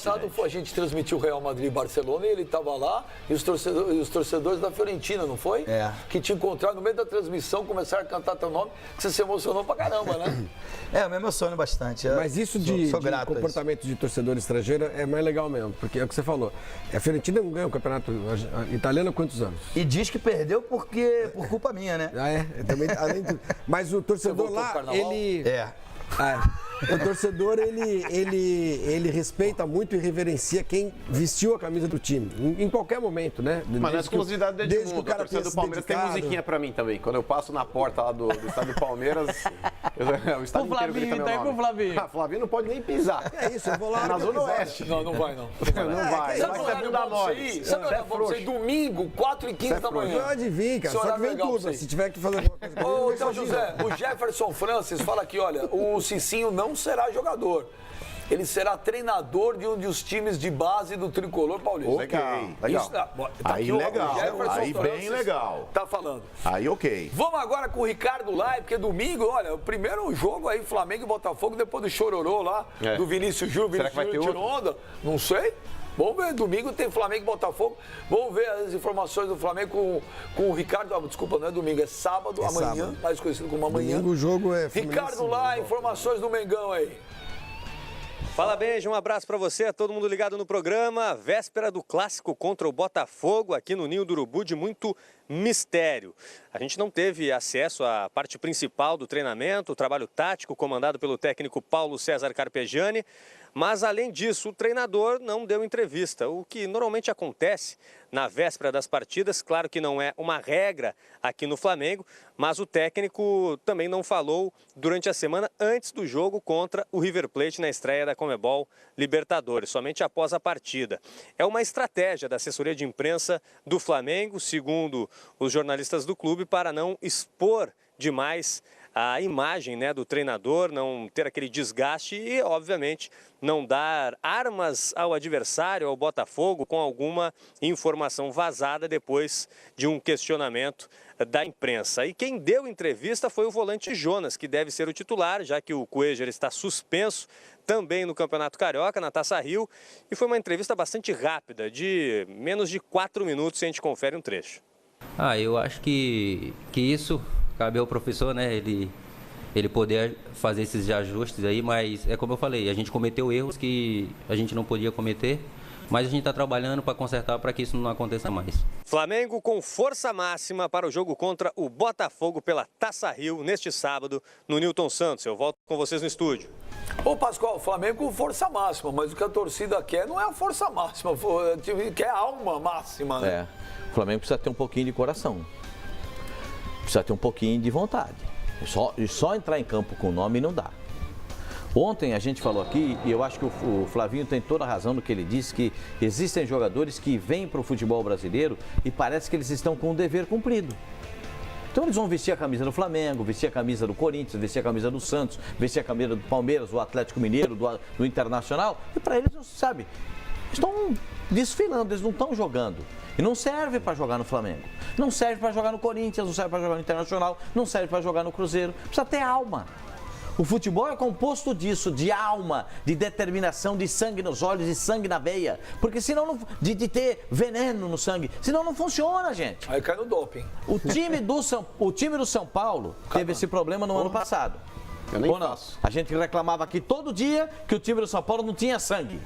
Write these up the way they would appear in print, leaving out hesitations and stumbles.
A gente transmitiu o Real Madrid e Barcelona e ele estava lá e os torcedores da Fiorentina, não foi? Que te encontraram no meio da transmissão, começaram a cantar teu nome, que você se emocionou pra caramba, né? Eu me emociono bastante. Mas isso de comportamento de torcedor estrangeiro é mais legal mesmo, porque é o que você falou. A Fiorentina não ganha o campeonato italiano há quantos anos? E diz que perdeu por culpa minha, né? Também, mas o torcedor lá, ele... O torcedor, ele respeita muito e reverencia quem vestiu a camisa do time, em qualquer momento, né? Mas na exclusividade do Edmundo, a torcida do Palmeiras tem musiquinha pra mim também. Quando eu passo na porta lá do estádio do Palmeiras, o estádio inteiro grita meu nome. Flavinho. Flavinho não pode nem pisar. É isso, eu vou lá. Na Zona Oeste. Não vai não. Não vai. Sabe qual é bom você Sabe qual é bom você ir? Domingo, 4h15 da manhã. Pode vir, cara. Só que vem tudo. Se tiver que fazer alguma coisa. Ô, então, José, o Jefferson Francis fala aqui, olha, o Cicinho não será jogador. Ele será treinador de um dos times de base do Tricolor Paulista. Legal. Isso, aí legal. Aí bem legal. Tá falando. Aí ok. Vamos agora com o Ricardo Lai, porque domingo, olha, o primeiro jogo aí, Flamengo e Botafogo, depois do chororô lá, do Vinícius Júnior, Vinícius Júnior tirou onda. Não sei. Vamos ver, domingo tem Flamengo e Botafogo. Vamos ver as informações do Flamengo com o Ricardo. Desculpa, não é domingo, é sábado, amanhã, sábado. Mais conhecido como amanhã. Domingo o jogo é Ricardo Lai, informações do Mengão aí. Fala, Benja, um abraço para você, todo mundo ligado no programa. Véspera do clássico contra o Botafogo, aqui no Ninho do Urubu, de muito mistério. A gente não teve acesso à parte principal do treinamento, o trabalho tático comandado pelo técnico Paulo César Carpegiani, mas além disso, o treinador não deu entrevista, o que normalmente acontece na véspera das partidas. Claro que não é uma regra aqui no Flamengo, mas o técnico também não falou durante a semana antes do jogo contra o River Plate na estreia da Conmebol Libertadores, somente após a partida. É uma estratégia da assessoria de imprensa do Flamengo, segundo os jornalistas do clube, para não expor demais a imagem, né, do treinador, não ter aquele desgaste e, obviamente, não dar armas ao adversário, ao Botafogo, com alguma informação vazada depois de um questionamento da imprensa. E quem deu entrevista foi o volante Jonas, que deve ser o titular, já que o Cuéllar está suspenso também no Campeonato Carioca, na Taça Rio. E foi uma entrevista bastante rápida, de menos de 4 minutos, se a gente confere um trecho. Eu acho que isso cabe ao professor, né? Ele poder fazer esses ajustes aí, mas é como eu falei, a gente cometeu erros que a gente não podia cometer, mas a gente está trabalhando para consertar para que isso não aconteça mais. Flamengo com força máxima para o jogo contra o Botafogo pela Taça Rio neste sábado no Newton Santos. Eu volto com vocês no estúdio. Ô Pascoal, o Flamengo com força máxima, mas o que a torcida quer não é a força máxima, quer a alma máxima, né? O Flamengo precisa ter um pouquinho de coração, precisa ter um pouquinho de vontade. Só entrar em campo com o nome não dá. Ontem a gente falou aqui, e eu acho que o Flavinho tem toda a razão no que ele disse, que existem jogadores que vêm para o futebol brasileiro e parece que eles estão com um dever cumprido. Então eles vão vestir a camisa do Flamengo, vestir a camisa do Corinthians, vestir a camisa do Santos, vestir a camisa do Palmeiras, do Atlético Mineiro, do Internacional, e para eles, sabe, estão desfilando, eles não estão jogando. E não serve para jogar no Flamengo, não serve para jogar no Corinthians, não serve para jogar no Internacional, não serve para jogar no Cruzeiro, precisa ter alma. O futebol é composto disso, de alma, de determinação, de sangue nos olhos, de sangue na veia. Porque senão, de ter veneno no sangue, senão não funciona, gente. Aí cai no doping. O time do São Paulo teve esse problema no ano passado. Eu nem faço. A gente reclamava aqui todo dia que o time do São Paulo não tinha sangue,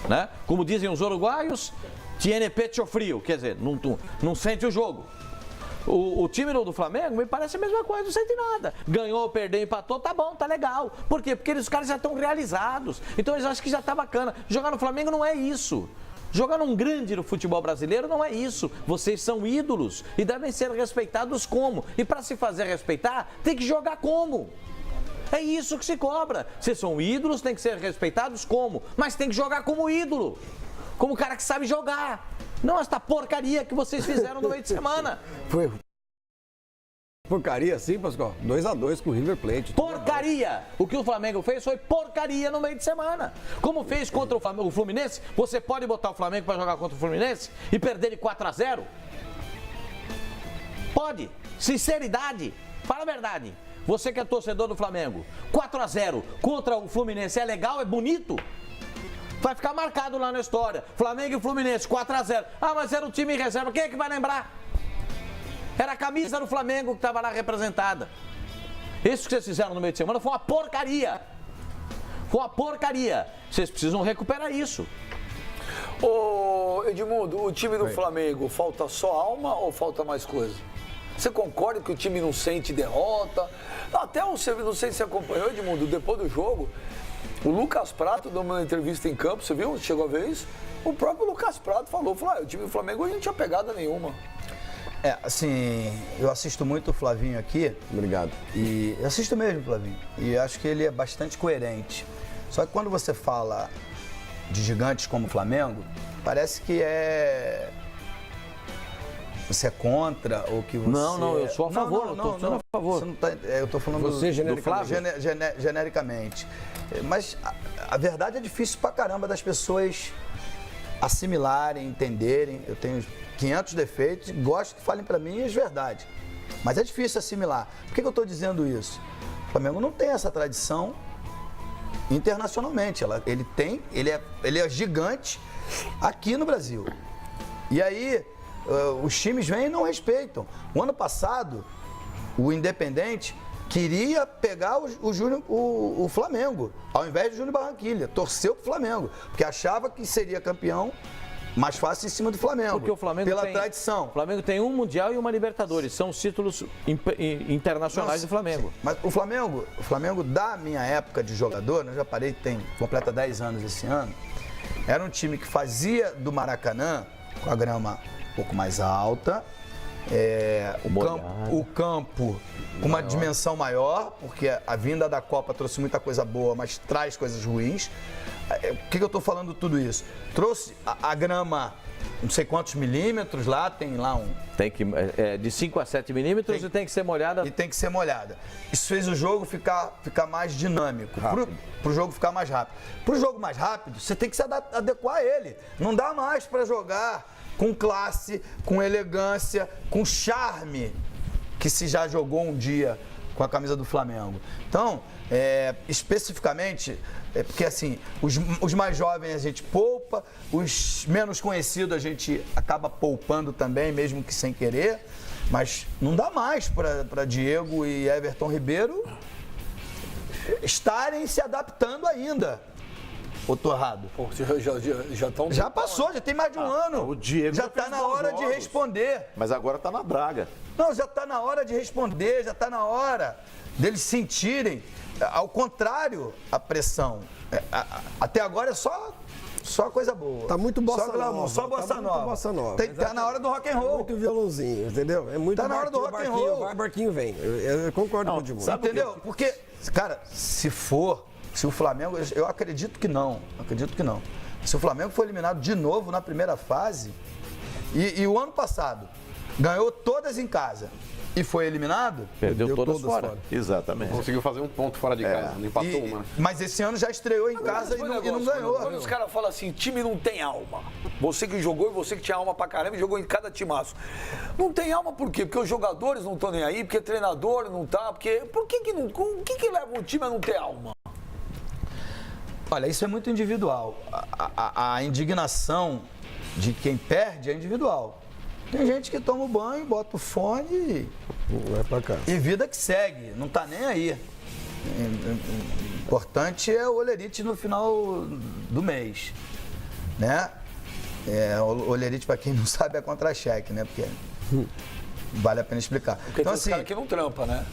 né? Como dizem os uruguaios, tiene pecho frio, quer dizer, não sente o jogo. O time do Flamengo me parece a mesma coisa, não sente nada. Ganhou, perdeu, empatou, tá bom, tá legal. Por quê? Porque os caras já estão realizados. Então eles acham que já tá bacana. Jogar no Flamengo não é isso. Jogar num grande no futebol brasileiro não é isso. Vocês são ídolos e devem ser respeitados como? E para se fazer respeitar, tem que jogar como? É isso que se cobra. Vocês são ídolos, tem que ser respeitados como? Mas tem que jogar como ídolo. Como o cara que sabe jogar. Não esta porcaria que vocês fizeram no meio de semana. Foi porcaria assim, Pascoal? 2-2 com o River Plate. Porcaria! O que o Flamengo fez foi porcaria no meio de semana. Como fez contra o Fluminense, você pode botar o Flamengo para jogar contra o Fluminense e perder de 4-0? Pode. Sinceridade. Fala a verdade. Você que é torcedor do Flamengo, 4-0 contra o Fluminense é legal, é bonito? vai ficar marcado lá na história. Flamengo e Fluminense, 4-0. Ah, mas era o time em reserva. Quem é que vai lembrar? Era a camisa do Flamengo que estava lá representada. Isso que vocês fizeram no meio de semana foi uma porcaria. Foi uma porcaria. Vocês precisam recuperar isso. Ô, Edmundo, o time do Flamengo, falta só alma ou falta mais coisa? Você concorda que o time não sente derrota? Até você, não sei se você acompanhou, Edmundo, depois do jogo, o Lucas Prato deu uma entrevista em campo, você viu? Chegou a ver isso? O próprio Lucas Prato falou, o time do Flamengo não tinha pegada nenhuma. Assim, eu assisto muito o Flavinho aqui. Obrigado. E eu assisto mesmo, Flavinho. E acho que ele é bastante coerente. Só que quando você fala de gigantes como o Flamengo, parece que você é contra ou que você... Não, eu sou a favor, não, eu tô a favor. Você não tá, eu tô falando você, do Flávio? Genericamente. Mas a verdade é difícil pra caramba das pessoas assimilarem, entenderem. Eu tenho 500 defeitos e gosto que falem pra mim as verdades. Mas é difícil assimilar. Por que eu tô dizendo isso? O Flamengo não tem essa tradição internacionalmente. Ele é gigante aqui no Brasil. E aí, os times vêm e não respeitam. O ano passado, o Independente queria pegar o Flamengo, ao invés do Júnior Barranquilla. Torceu pro Flamengo, porque achava que seria campeão mais fácil em cima do Flamengo. Porque o Flamengo pela tradição. O Flamengo tem um Mundial e uma Libertadores. São os títulos internacionais do Flamengo. Sim. Mas o Flamengo, da minha época de jogador, eu já parei, completa 10 anos esse ano, era um time que fazia do Maracanã, com a grama um pouco mais alta, o campo com uma dimensão maior, porque a vinda da Copa trouxe muita coisa boa, mas traz coisas ruins. Por que eu estou falando tudo isso? Trouxe a grama, não sei quantos milímetros lá, tem lá um... Tem que, de 5 a 7 milímetros e tem que ser molhada. E tem que ser molhada. Isso fez o jogo ficar mais dinâmico, para o jogo ficar mais rápido. Para o jogo mais rápido, você tem que se adequar a ele. Não dá mais para jogar com classe, com elegância, com charme, que se já jogou um dia com a camisa do Flamengo. Então, especificamente, porque assim, os mais jovens a gente poupa, os menos conhecidos a gente acaba poupando também, mesmo que sem querer, mas não dá mais para Diego e Everton Ribeiro estarem se adaptando ainda. Ou tô errado? Pô, já passou, já tem mais de um ano. O Diego já tá na hora de responder. Mas agora tá na Braga. Não, já tá na hora de responder, já tá na hora deles sentirem, ao contrário, a pressão. Até agora é só coisa boa. Tá muito bossa nova. Nova. Só bossa nova. Bossa nova. Tá na hora do rock and roll. Muito violãozinho, entendeu? É muito tá na hora do rock and roll. Vai, barquinho vem. Eu concordo com o Edmundo. Entendeu? Porque, cara, se o Flamengo, eu acredito que não. Se o Flamengo for eliminado de novo na primeira fase, e o ano passado ganhou todas em casa e foi eliminado, perdeu todas fora. Exatamente. Conseguiu fazer um ponto fora de casa, não empatou uma. Né? Mas esse ano já estreou em casa e não ganhou. Quando os caras falam assim, time não tem alma. Você que jogou e você que tinha alma pra caramba e jogou em cada timaço. Não tem alma por quê? Porque os jogadores não estão nem aí, porque o treinador não tá, porque... Por que não... O que leva o time a não ter alma? Olha, isso é muito individual. A indignação de quem perde é individual. Tem gente que toma o banho, bota o fone e vai pra casa. E vida que segue, não tá nem aí. O importante é o Olerite no final do mês, né? O Olerite, pra quem não sabe, é contra-cheque, né? Porque vale a pena explicar. Porque então, tem assim, cara que não trampa, né?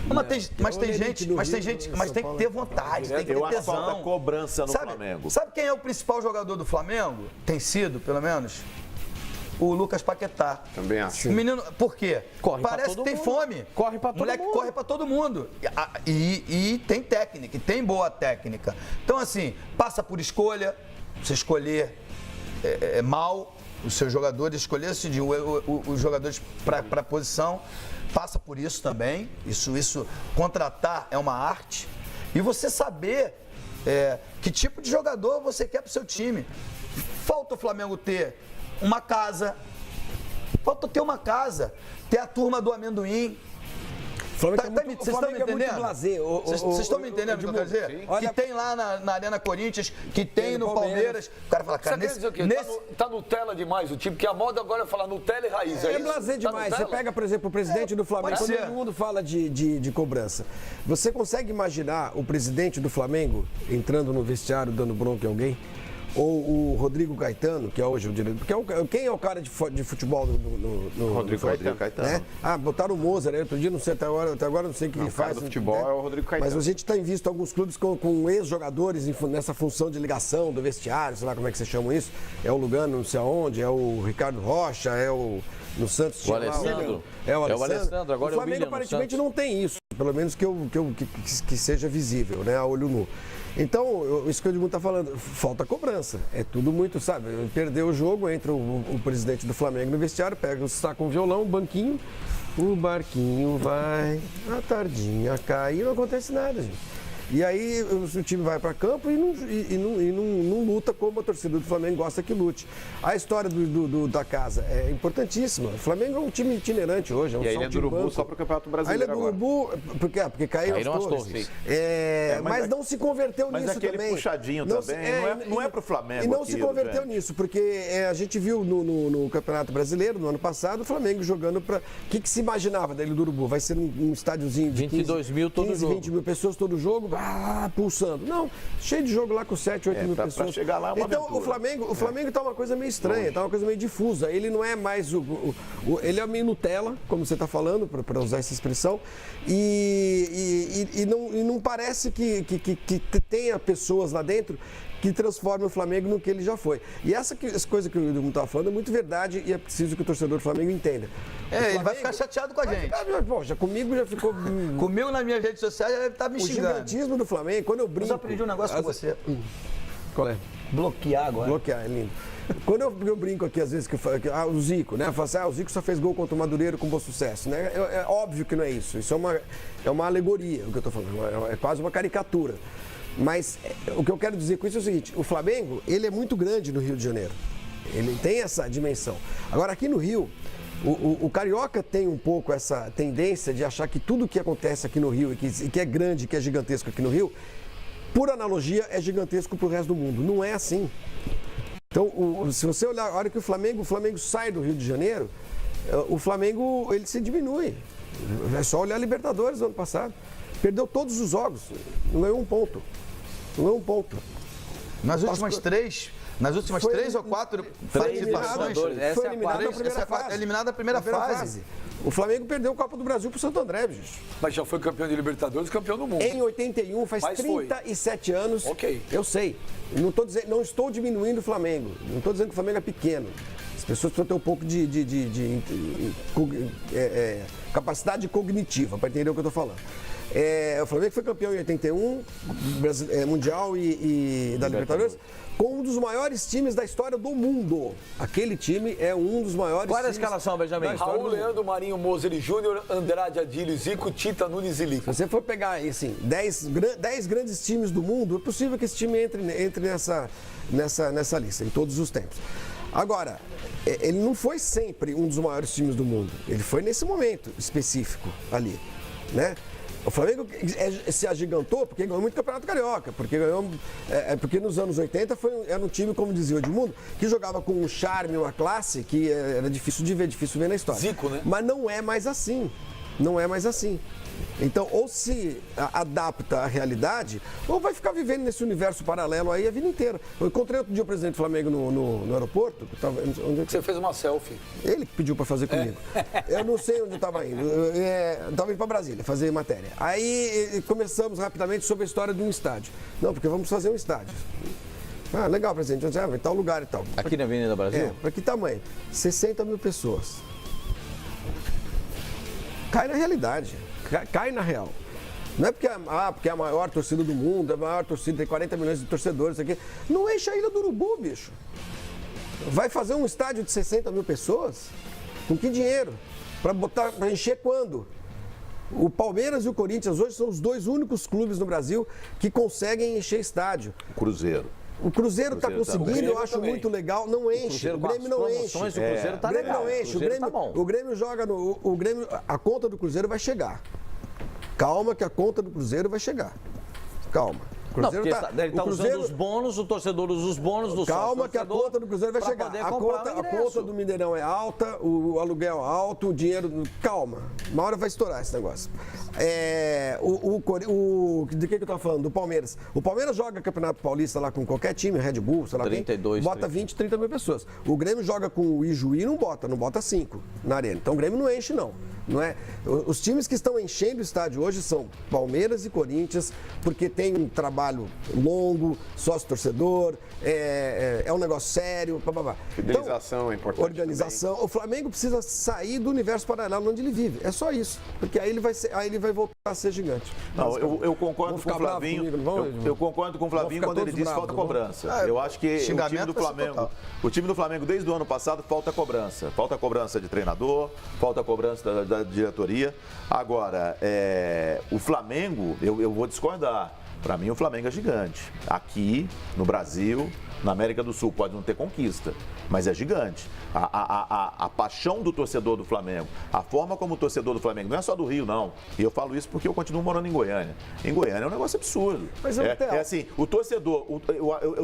Mas tem gente que ter vontade, tem que ter tesão. Falta cobrança no Flamengo. Sabe quem é o principal jogador do Flamengo? Tem sido, pelo menos? O Lucas Paquetá. Também acho. O menino, por quê? Parece que tem fome. Corre pra todo mundo. Moleque corre pra todo mundo. E tem técnica, e tem boa técnica. Então, assim, passa por escolha. Você escolher mal os seus jogadores, escolher os jogadores para a posição. Passa por isso também. Isso, contratar é uma arte. E você saber que tipo de jogador você quer pro seu time. Falta o Flamengo ter uma casa. Falta ter uma casa. Ter a turma do amendoim. Vocês estão me entendendo? Vocês estão me entendendo o que eu quero dizer? Olha, que tem lá na Arena Corinthians, que tem no Palmeiras. O cara fala, cara, Você quer dizer o quê? Tá Nutella demais o time, porque a moda agora é falar Nutella e raiz, É blasé demais. Você pega, por exemplo, o presidente do Flamengo, quando todo mundo fala de cobrança. Você consegue imaginar o presidente do Flamengo entrando no vestiário dando bronca em alguém? Ou o Rodrigo Caetano, que é hoje o diretor. Quem é o cara de futebol no Rodrigo Caetano. Né? Botaram o Mozart aí outro dia, não sei até agora não sei o que ele faz. O cara do futebol é o Rodrigo Caetano. Mas a gente tem visto alguns clubes com ex-jogadores nessa função de ligação do vestiário, sei lá como é que você chama isso. É o Lugano, não sei aonde, é o Ricardo Rocha, é o. No Santos o Alessandro. É o Alessandro. Agora o Flamengo aparentemente não tem isso, pelo menos que seja visível, né, a olho nu. Então, isso que o Edmundo está falando, falta cobrança. É tudo muito, sabe? Perdeu o jogo, entra o presidente do Flamengo no vestiário, pega, saca um violão, um banquinho, o barquinho vai, a tardinha cai e não acontece nada, gente. E aí o time vai para campo e não luta como a torcida do Flamengo gosta que lute. A história da casa é importantíssima. O Flamengo é um time itinerante hoje. É um e a Ilha do Urubu só para o Campeonato Brasileiro. A Ilha do Urubu, porque caíram as torres. Mas não se converteu nisso também. Mas aquele puxadinho também não é para o Flamengo. E não se converteu nisso, porque a gente viu no Campeonato Brasileiro, no ano passado, o Flamengo jogando para... O que se imaginava da Ilha do Urubu? Vai ser um estádiozinho de 22 mil todo 15, jogo. 20 mil pessoas todo jogo, pulsando. Não, cheio de jogo lá com 7, 8 mil pessoas. Chegar lá é uma então, aventura. o Flamengo tá uma coisa meio estranha, tá uma coisa meio difusa. Ele não é mais ele é meio Nutella, como você está falando, para usar essa expressão, e não parece que tenha pessoas lá dentro que transformem o Flamengo no que ele já foi. E essa coisa que o Edmundo estava falando é muito verdade e é preciso que o torcedor do Flamengo entenda. Ele vai ficar chateado com a gente. Comigo já ficou... Comigo nas minhas redes sociais já deve estar me xingando. O gigantismo do Flamengo, quando eu brinco... Eu só aprendi um negócio com você. Qual é? Bloquear agora. Bloquear, é lindo. Quando eu brinco aqui, às vezes, o Zico, né? Eu falo assim, o Zico só fez gol contra o Madureira com bom sucesso, né? É óbvio que não é isso. Isso é uma alegoria, o que eu estou falando. É quase uma caricatura. Mas o que eu quero dizer com isso é o seguinte, o Flamengo, ele é muito grande no Rio de Janeiro. Ele tem essa dimensão. Agora, aqui no Rio, o carioca tem um pouco essa tendência de achar que tudo que acontece aqui no Rio e que é grande, que é gigantesco aqui no Rio, por analogia, é gigantesco para o resto do mundo. Não é assim. Então, se você olhar, a hora que o Flamengo sai do Rio de Janeiro, o Flamengo, ele se diminui. É só olhar a Libertadores do ano passado. Perdeu todos os jogos, não ganhou um ponto. Não ganhou um ponto. Nas últimas três ou quatro participações, foi eliminado na primeira fase. O Flamengo perdeu o Copa do Brasil pro Santo André, bicho. Mas já foi campeão de Libertadores, campeão do mundo. Em 81, faz 37 anos. Ok. Eu sei. Não estou diminuindo o Flamengo. Não estou dizendo que o Flamengo é pequeno. As pessoas precisam ter um pouco de capacidade cognitiva para entender o que eu estou falando. O Flamengo foi campeão em 81, Mundial e da Libertadores, com um dos maiores times da história do mundo. Aquele time é um dos maiores Qual era a escalação, Benjamin? Raul, Leandro, Marinho, Moser Júnior, Andrade, Adílio, Zico, Tita, Nunes e Lico. Se você for pegar assim, 10 grandes times do mundo, é possível que esse time entre nessa lista, em todos os tempos. Agora, ele não foi sempre um dos maiores times do mundo. Ele foi nesse momento específico ali, né? O Flamengo se agigantou porque ganhou muito Campeonato Carioca, porque nos anos 80 era um time, como dizia o Edmundo, que jogava com um charme, uma classe que era difícil de ver na história. Zico, né? Mas não é mais assim. Não é mais assim. Então, ou se adapta à realidade, ou vai ficar vivendo nesse universo paralelo aí a vida inteira. Eu encontrei outro dia o presidente do Flamengo no aeroporto. Você fez uma selfie. Ele que pediu para fazer comigo. Eu não sei onde eu estava indo. Estava indo para Brasília fazer matéria. Aí começamos rapidamente sobre a história de um estádio. Não, porque vamos fazer um estádio. Ah, legal, presidente. Vai tal lugar e tal. Aqui na Avenida Brasil? Para que tamanho? 60 mil pessoas. Cai na realidade. Cai na real. Não é porque é a maior torcida do mundo, é a maior torcida, tem 40 milhões de torcedores aqui. Não enche a Ilha do Urubu, bicho. Vai fazer um estádio de 60 mil pessoas? Com que dinheiro? Para encher quando? O Palmeiras e o Corinthians hoje são os dois únicos clubes no Brasil que conseguem encher estádio. Cruzeiro. O Cruzeiro está conseguindo, eu acho muito legal, não enche. O Grêmio não enche. O Cruzeiro tá legal. O Grêmio não enche. O Grêmio joga no. A conta do Cruzeiro vai chegar. Calma que a conta do Cruzeiro vai chegar. Calma. Não, porque ele está usando os bônus, o torcedor usa os bônus do Calma que a conta do Cruzeiro vai chegar. A conta do Mineirão é alta, o aluguel é alto, o dinheiro... Calma, uma hora vai estourar esse negócio. De que eu estava falando? Do Palmeiras. O Palmeiras joga Campeonato Paulista lá com qualquer time, Red Bull, sei lá 32, quem, bota 20, 30 mil pessoas. O Grêmio joga com o Ijuí e não bota 5 na arena. Então o Grêmio não enche, não. Não é? Os times que estão enchendo o estádio hoje são Palmeiras e Corinthians, porque tem um trabalho longo, sócio-torcedor, é um negócio sério, blá. Fidelização então, é importante. Organização. Também. O Flamengo precisa sair do universo paralelo onde ele vive. É só isso. Porque aí ele vai voltar a ser gigante. Não, eu concordo com o Flavinho. Eu concordo com o Flavinho quando ele diz falta cobrança. Eu acho que o time do Flamengo, desde o ano passado, falta cobrança. Falta cobrança de treinador, falta cobrança da diretoria. Agora, o Flamengo, eu vou discordar. Para mim, o Flamengo é gigante. Aqui, no Brasil, na América do Sul, pode não ter conquista, mas é gigante. A paixão do torcedor do Flamengo, a forma como o torcedor do Flamengo, não é só do Rio, não. E eu falo isso porque eu continuo morando em Goiânia. Em Goiânia é um negócio absurdo. Mas é assim, o torcedor,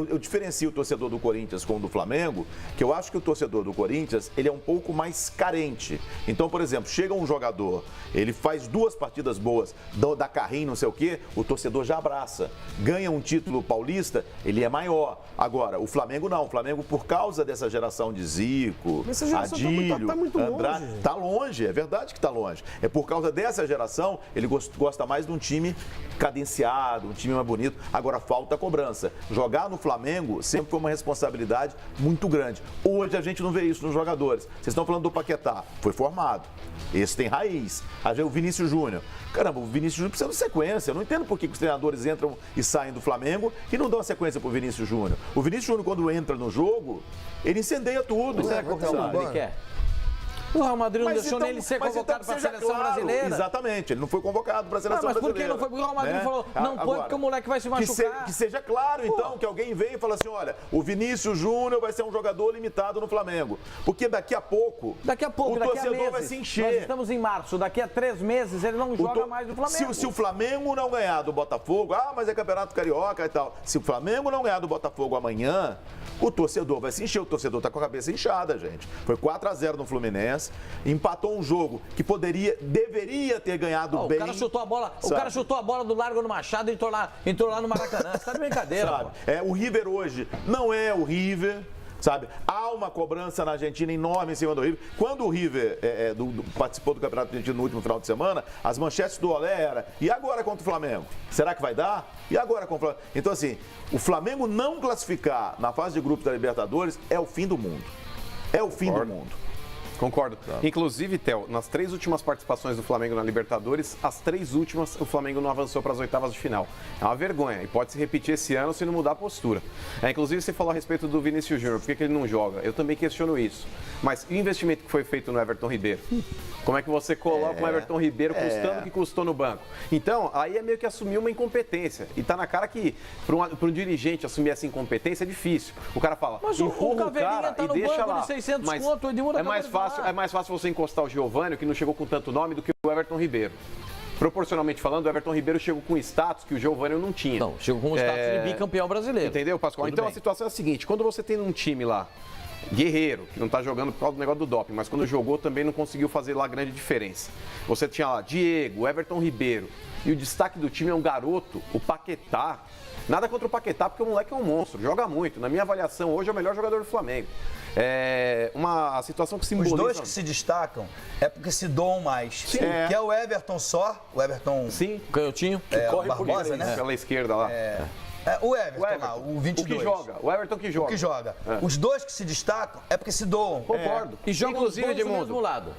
eu diferencio o torcedor do Corinthians com o do Flamengo, que eu acho que o torcedor do Corinthians, ele é um pouco mais carente. Então, por exemplo, chega um jogador, ele faz 2 partidas boas, dá carrinho, não sei o quê, o torcedor já abraça. Ganha um título paulista, ele é maior. Agora, o Flamengo não. O Flamengo, por causa dessa geração de Zico, Adílio, Andrade, tá longe, é verdade que tá longe. É por causa dessa geração, ele gosta mais de um time cadenciado, um time mais bonito. Agora, falta cobrança. Jogar no Flamengo sempre foi uma responsabilidade muito grande. Hoje a gente não vê isso nos jogadores. Vocês estão falando do Paquetá, foi formado. Esse tem raiz. Aí o Vinícius Júnior. Caramba, o Vinícius Júnior precisa de sequência. Eu não entendo por que os treinadores entram e saem do Flamengo e não dão a sequência pro Vinícius Júnior. O Vinícius Júnior, quando entra no jogo, ele incendeia tudo. Será que o Real Madrid quer? O Real Madrid não deixou nem ele ser convocado para a seleção brasileira. Exatamente, ele não foi convocado para a seleção brasileira. Mas por que não foi? Porque o Real Madrid falou, não põe porque o moleque vai se machucar. Que seja claro, então, que alguém venha e fale assim, olha, o Vinícius Júnior vai ser um jogador limitado no Flamengo. Porque daqui a pouco o torcedor vai se encher. Nós estamos em março, daqui a 3 meses ele não joga mais no Flamengo. Se o Flamengo não ganhar do Botafogo, mas é Campeonato Carioca e tal. Se o Flamengo não ganhar do Botafogo amanhã, o torcedor vai se encher. O torcedor está com a cabeça inchada, gente. Foi 4-0 no Fluminense, empatou um jogo que deveria ter ganhado bem. O cara chutou a bola do Largo no Machado e entrou lá no Maracanã. Você tá de brincadeira, pô. O River hoje não é o River. Sabe? Há uma cobrança na Argentina enorme em cima do River. Quando o River participou do Campeonato Argentino no último final de semana, as manchetes do Olé era: e agora contra o Flamengo? Será que vai dar? E agora contra o Flamengo? Então, assim, o Flamengo não classificar na fase de grupos da Libertadores é o fim do mundo. É o fim do mundo. Concordo. Inclusive, Theo, nas 3 últimas participações do Flamengo na Libertadores, as 3 últimas o Flamengo não avançou para as oitavas de final. É uma vergonha e pode se repetir esse ano se não mudar a postura. Inclusive, você falou a respeito do Vinícius Júnior, por que ele não joga? Eu também questiono isso. Mas e o investimento que foi feito no Everton Ribeiro? Como é que você coloca um Everton Ribeiro custando o que custou no banco? Então, aí é meio que assumir uma incompetência. E tá na cara que para um dirigente assumir essa incompetência é difícil. O cara fala, mas o Caveirinha tá no banco de 600 conto, o Edmundo é mais fácil você encostar o Giovânio, que não chegou com tanto nome, do que o Everton Ribeiro. Proporcionalmente falando, o Everton Ribeiro chegou com status que o Giovânio não tinha. Não, chegou com o status de bicampeão brasileiro. Entendeu, Pascoal? Então a situação é a seguinte, quando você tem um time lá, Guerreiro, que não está jogando por causa do negócio do doping, mas quando jogou também não conseguiu fazer lá grande diferença. Você tinha lá Diego, Everton Ribeiro, e o destaque do time é um garoto, o Paquetá. Nada contra o Paquetá, porque o moleque é um monstro, joga muito. Na minha avaliação, hoje é o melhor jogador do Flamengo. É uma situação que simboliza... Os dois que se destacam é porque se doam mais. Sim. Que é o Everton só, o Everton... Sim, canhotinho. Que corre Barbosa, por né? Pela esquerda lá. O Everton lá, o 22. O que joga, o Everton que joga. O que joga. Os dois que se destacam é porque se doam. Concordo. E jogam inclusive do mesmo lado.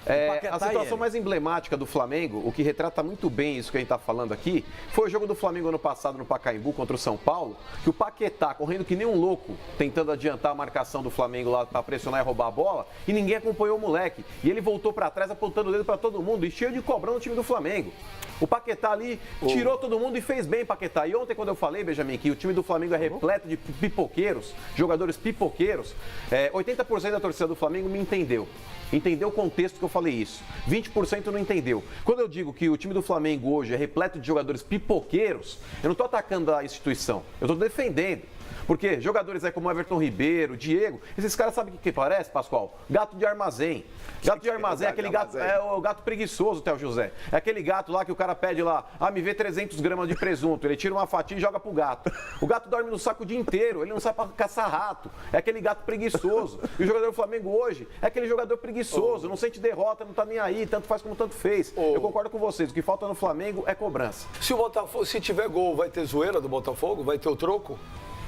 A situação mais emblemática do Flamengo, o que retrata muito bem isso que a gente está falando aqui, foi o jogo do Flamengo ano passado no Pacaembu contra o São Paulo, que o Paquetá, correndo que nem um louco, tentando adiantar a marcação do Flamengo lá para pressionar e roubar a bola, e ninguém acompanhou o moleque. E ele voltou para trás apontando o dedo para todo mundo e cheio de cobrão no time do Flamengo. O Paquetá ali tirou todo mundo e fez bem, Paquetá. E ontem, quando eu falei, Benjamin, que o time do Flamengo é repleto de pipoqueiros, jogadores pipoqueiros, 80% da torcida do Flamengo me entendeu. Entendeu o contexto que eu falei isso. 20% não entendeu. Quando eu digo que o time do Flamengo hoje é repleto de jogadores pipoqueiros, eu não estou atacando a instituição, eu estou defendendo. Porque jogadores aí como Everton Ribeiro, Diego, esses caras sabem o que parece, Pascoal? Gato de armazém. Gato de armazém é aquele gato, é o gato preguiçoso, Théo José. É aquele gato lá que o cara pede lá, me vê 300 gramas de presunto. Ele tira uma fatia e joga pro gato. O gato dorme no saco o dia inteiro, ele não sai pra caçar rato. É aquele gato preguiçoso. E o jogador do Flamengo hoje é aquele jogador preguiçoso, não sente derrota, não tá nem aí, tanto faz como tanto fez. Eu concordo com vocês, o que falta no Flamengo é cobrança. Se o Botafogo, se tiver gol, vai ter zoeira do Botafogo? Vai ter o troco?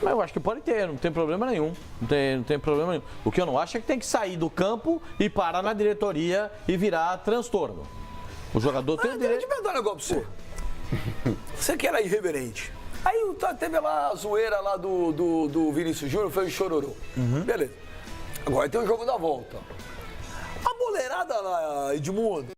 Eu acho que pode ter, não tem problema nenhum. Não tem problema nenhum. O que eu não acho é que tem que sair do campo e parar na diretoria e virar transtorno. O jogador tem o direito. Deixa eu perguntar um negócio pra você. Você que era irreverente. Aí teve lá a zoeira lá do Vinícius Júnior, foi o chororô. Beleza. Agora tem o jogo da volta. A boleirada lá, Edmundo.